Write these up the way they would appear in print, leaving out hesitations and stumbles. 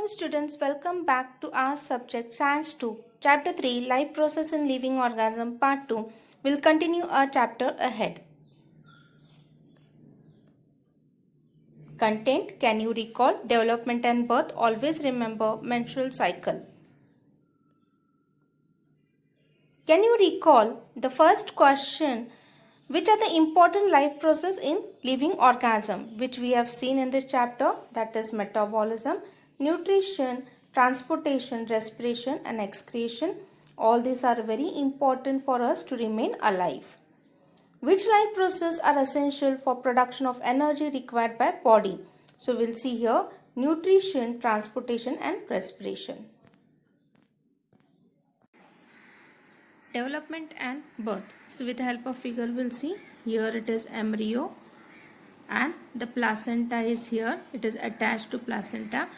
morning students, welcome back to our subject Science 2. Chapter 3 Life Process in Living Organism Part 2 will continue our chapter ahead. Content: Can you recall development and birth? Always remember menstrual cycle. Can you recall the first question? Which are the important life process in living organism, which we have seen in this chapter? That is metabolism, nutrition, transportation, respiration and excretion. All these are very important for us to remain alive. Which life process are essential for production of energy required by body? So we'll see here nutrition, transportation and respiration. Development and birth. So with the help of figure we'll see here it is embryo and the placenta is here. It is attached to placenta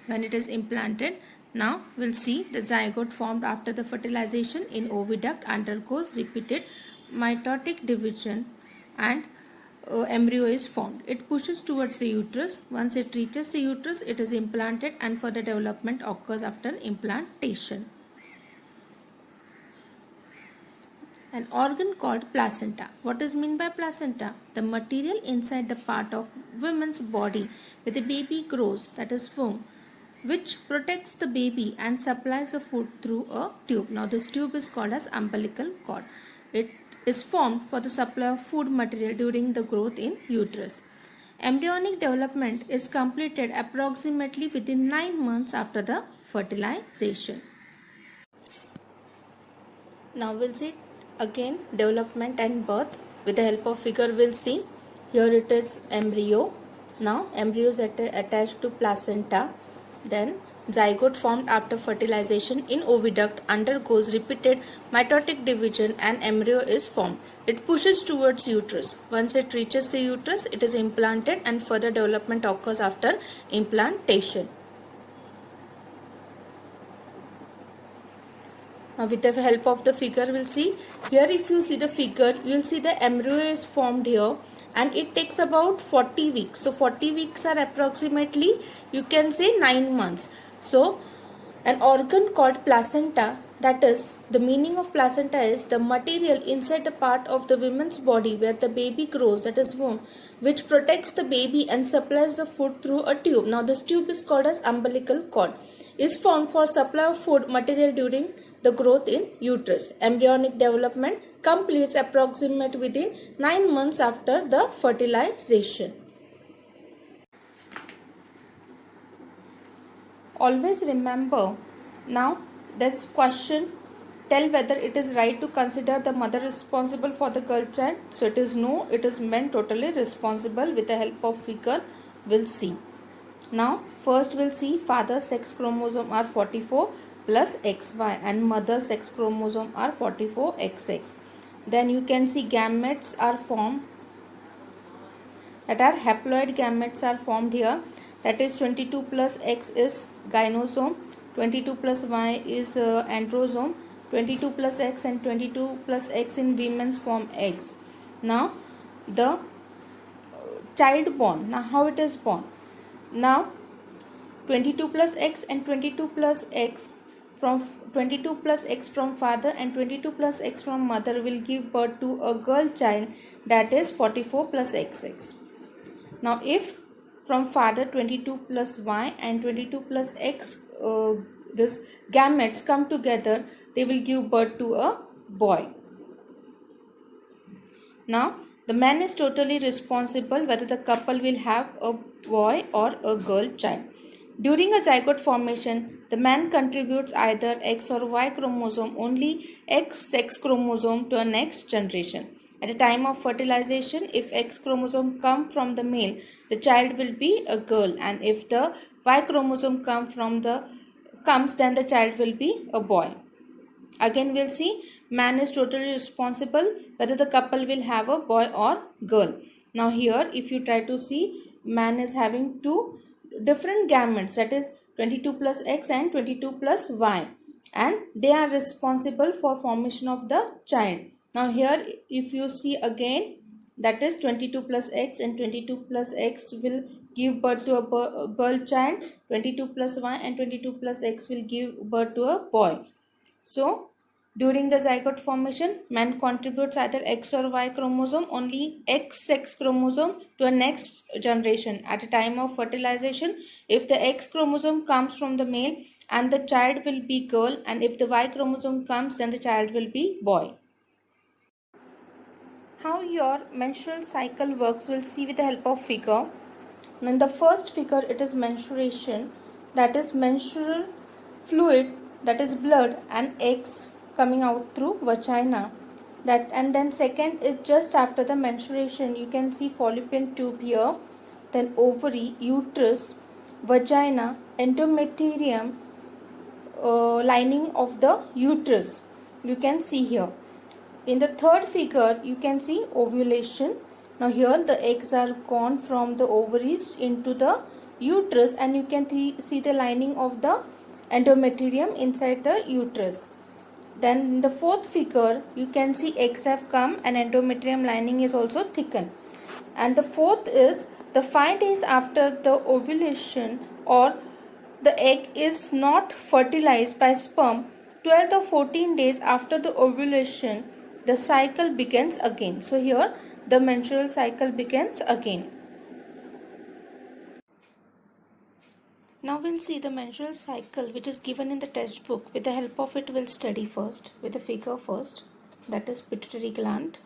when it is implanted. Now we'll see the zygote formed after the fertilization in oviduct undergoes repeated mitotic division and embryo is formed. It pushes towards the uterus. Once it reaches the uterus, it is implanted and further development occurs after implantation. An organ called placenta. What is meant by placenta? The material inside the part of woman's body where the baby grows, that is womb, which protects the baby and supplies the food through a tube. Now this tube is called as umbilical cord. It is formed for the supply of food material during the growth in uterus. Embryonic development is completed approximately within 9 months after the fertilization. Now we'll see again development and birth. With the help of figure we'll see here it is embryo. Now embryo is attached to placenta. Then zygote formed after fertilization in oviduct undergoes repeated mitotic division and embryo is formed. It pushes towards uterus. Once it reaches the uterus, it is implanted and further development occurs after implantation. Now with the help of the figure we'll see here, if you see the figure you will see the embryo is formed here and it takes about 40 weeks. So 40 weeks are approximately, you can say, 9 months. So an organ called placenta, that is the meaning of placenta is the material inside the part of the woman's body where the baby grows, that is womb, which protects the baby and supplies the food through a tube. Now this tube is called as umbilical cord. Is formed for supply of food material during the growth in uterus. Embryonic development completes approximately within 9 months after the fertilization. Always remember, now this question, tell whether it is right to consider the mother responsible for the girl child. So it is no, it is men totally responsible. With the help of figure we'll see. Now first we'll see father's sex chromosome are 44 plus XY and mother's sex chromosome are 44 XX. Then you can see gametes are formed, that are haploid gametes are formed here, that is 22 plus X is gynosome, 22 plus Y is androsome, 22 plus X and 22 plus X in women's form eggs. Now the child born, now how it is born? Now 22 plus X and 22 plus X from 22 plus X from father and 22 plus X from mother will give birth to a girl child, that is 44 plus XX. Now if from father 22 plus Y and 22 plus X this gametes come together, they will give birth to a boy. Now the man is totally responsible whether the couple will have a boy or a girl child. During a zygote formation, the man contributes either X or Y chromosome, only X sex chromosome, to a next generation. At the time of fertilization, if X chromosome comes from the male, the child will be a girl, and if the Y chromosome comes, then the child will be a boy. Again we'll see man is totally responsible whether the couple will have a boy or girl. Now here if you try to see, man is having two different gametes, that is 22 plus X and 22 plus Y, and they are responsible for formation of the child. Now here if you see again, that is 22 plus X and 22 plus X will give birth to a girl child. 22 plus y and 22 plus x will give birth to a boy. So during the zygote formation, man contributes either X or Y chromosome, only X sex chromosome to a next generation. At a time of fertilization, if the X chromosome comes from the male, and the child will be girl, and if the Y chromosome comes, then the child will be boy. How your menstrual cycle works, we'll see with the help of figure. In the first figure, it is menstruation, that is menstrual fluid, that is blood and eggs coming out through vagina. That, and then second is just after the menstruation, you can see fallopian tube here, then ovary, uterus, vagina, endometrium, lining of the uterus, you can see here. In the third figure, you can see ovulation. Now here the eggs are gone from the ovaries into the uterus, and you can see the lining of the endometrium inside the uterus. Then in the fourth figure, you can see eggs have come and endometrium lining is also thickened. And the fourth is the 5 days after the ovulation, or the egg is not fertilized by sperm, 12 or 14 days after the ovulation, the cycle begins again. So here the menstrual cycle begins again. Now we'll see the menstrual cycle which is given in the textbook. With the help of it, we'll study first with the figure first. That is pituitary gland,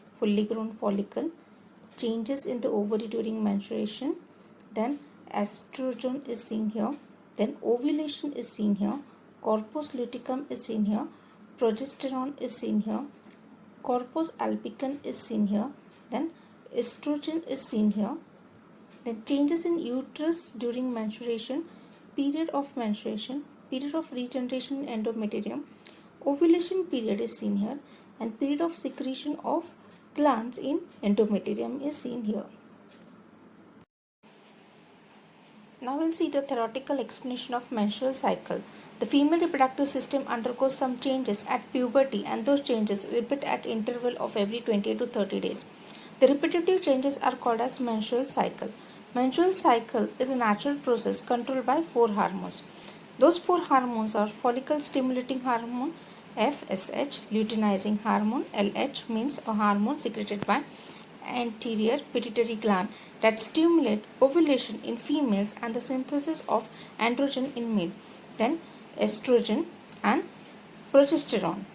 fully grown follicle, changes in the ovary during menstruation, then estrogen is seen here, then ovulation is seen here, corpus luteum is seen here, progesterone is seen here, corpus albicans is seen here, then estrogen is seen here, then changes in uterus during menstruation, period of regeneration in endometrium, ovulation period is seen here, and period of secretion of glands in endometrium is seen here. Now we'll see the theoretical explanation of menstrual cycle. The female reproductive system undergoes some changes at puberty, and those changes repeat at interval of every 20 to 30 days. The repetitive changes are called as menstrual cycle. Menstrual cycle is a natural process controlled by 4 hormones. Those 4 hormones are follicle stimulating hormone FSH, luteinizing hormone LH, means a hormone secreted by anterior pituitary gland that stimulate ovulation in females and the synthesis of androgen in male, then estrogen and progesterone.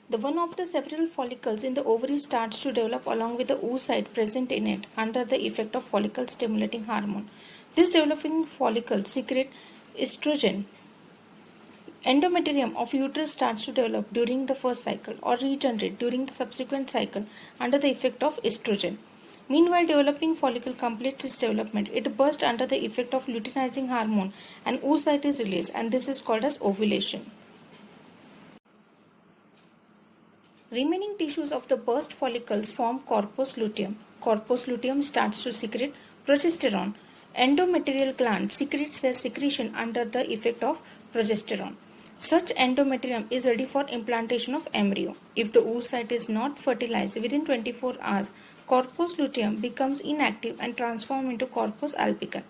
The one of the several follicles in the ovary starts to develop along with the oocyte present in it under the effect of follicle stimulating hormone. This developing follicle secrete estrogen. Endometrium of uterus starts to develop during the first cycle or regenerate during the subsequent cycle under the effect of estrogen. Meanwhile, developing follicle completes its development. It bursts under the effect of luteinizing hormone and oocyte is released, and this is called as ovulation. Remaining tissues of the burst follicles form corpus luteum. Corpus luteum starts to secrete progesterone. Endometrial gland secretes their secretion under the effect of progesterone. Such endometrium is ready for implantation of embryo. If the oocyte is not fertilized within 24 hours, corpus luteum becomes inactive and transforms into corpus albicans.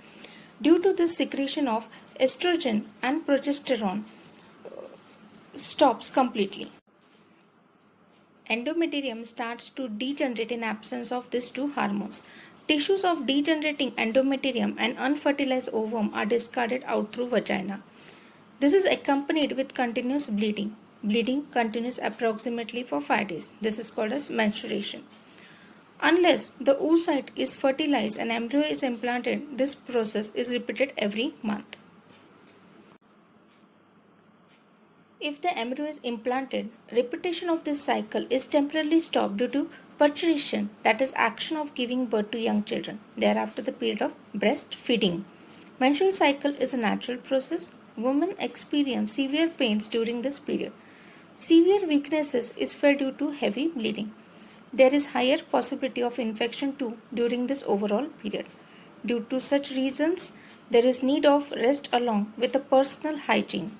Due to this, secretion of estrogen and progesterone stops completely. Endometrium starts to degenerate in absence of these 2 hormones. Tissues of degenerating endometrium and unfertilized ovum are discarded out through vagina. This is accompanied with continuous bleeding. Bleeding continues approximately for 5 days. This is called as menstruation. Unless the oocyte is fertilized and embryo is implanted, this process is repeated every month. If the embryo is implanted, repetition of this cycle is temporarily stopped due to parturition, that is action of giving birth to young children, thereafter the period of breastfeeding. Menstrual cycle is a natural process. Women experience severe pains during this period. Severe weaknesses is felt due to heavy bleeding. There is higher possibility of infection too during this overall period. Due to such reasons, there is need of rest along with a personal hygiene.